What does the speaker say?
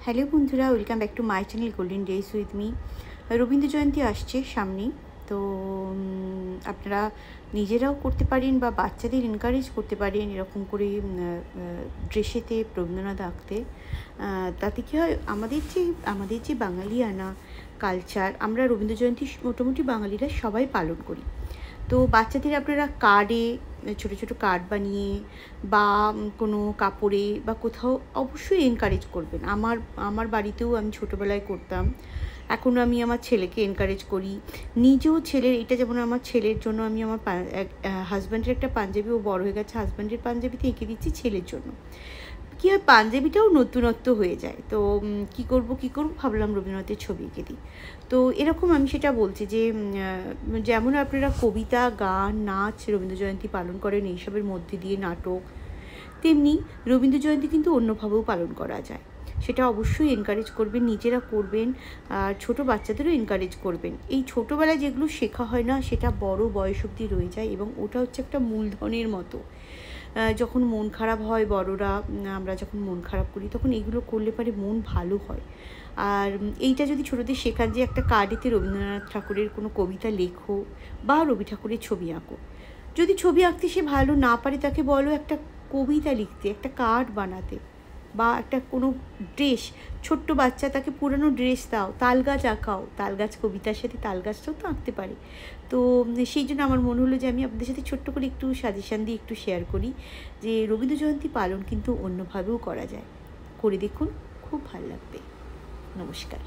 Hello বন্ধুরা, welcome back to my channel golden days with me. Rabindra Jayanti আসছে সামনেই, তো আপনারা নিজেরাও করতে পারেন বা বাচ্চাদের এনকারেজ করতে পারেন এরকম করে ড্রেসেতে রবীন্দ্রনাথ আঁকতে। তাতে কী হয়, আমাদের যে বাঙালিয়ানা কালচার, আমরা রবীন্দ্র জয়ন্তী মোটামুটি বাঙালিরা সবাই পালন করি। তো বাচ্চাদের আপনারা কার্ডে, ছোটো ছোটো কার্ড বানিয়ে বা কোনো কাপড়ে বা কোথাও অবশ্যই এনকারেজ করবেন। আমার বাড়িতেও আমি ছোটোবেলায় করতাম, এখনও আমি আমার ছেলেকে এনকারেজ করি। নিজেও ছেলের এটা, যেমন আমার ছেলের জন্য আমি আমার হাজব্যান্ডের একটা পাঞ্জাবি, ও বড় হয়ে গেছে, হাজব্যান্ডের পাঞ্জাবিতে এঁকে দিচ্ছি ছেলের জন্য। কী হয়, পাঞ্জাবিটাও নতুনত্ব হয়ে যায়। তো কী করব ভাবলাম রবীন্দ্রনাথের ছবি এঁকে দিই। তো এরকম আমি সেটা বলছি যে যেমন আপনারা কবিতা, গান, নাচ রবীন্দ্র জয়ন্তী পালন করেন এইসবের মধ্যে দিয়ে, নাটক, তেমনি রবীন্দ্র জয়ন্তী কিন্তু অন্যভাবেও পালন করা যায়। সেটা অবশ্যই এনকারেজ করবেন, নিজেরা করবেন, আর ছোটো বাচ্চাদেরও এনকারেজ করবেন। এই ছোটোবেলায় যেগুলো শেখা হয় না, সেটা বড় বয়স অবধি রয়ে যায়, এবং ওটা হচ্ছে একটা মূলধনের মতো। যখন মন খারাপ হয়, বড়রা আমরা যখন মন খারাপ করি, তখন এগুলো করলে পারে মন ভালো হয়। আর এইটা যদি ছোটোদের শেখান যে একটা কার্ডেতে রবীন্দ্রনাথ ঠাকুরের কোনো কবিতা লেখো বা রবি ঠাকুরের ছবি আঁকো। যদি ছবি আঁকতে সে ভালো না পারে, তাকে বলো একটা কবিতা লিখতে, একটা কার্ড বানাতে, বা একটা কোনো ড্রেস, ছোট্ট বাচ্চা, তাকে পুরানো ড্রেস দাও, তাল গাছ আঁকাও, তাল গাছ কবিতার সাথে তাল গাছটাও তো আঁকতে পারে। তো সেই জন্য আমার মনে হলো যে আমি আপনাদের সাথে ছোট্ট করে একটু সাজেশান দিয়ে একটু শেয়ার করি যে রবীন্দ্র জয়ন্তী পালন কিন্তু অন্যভাবেও করা যায়। করে দেখুন, খুব ভালো লাগবে। নমস্কার।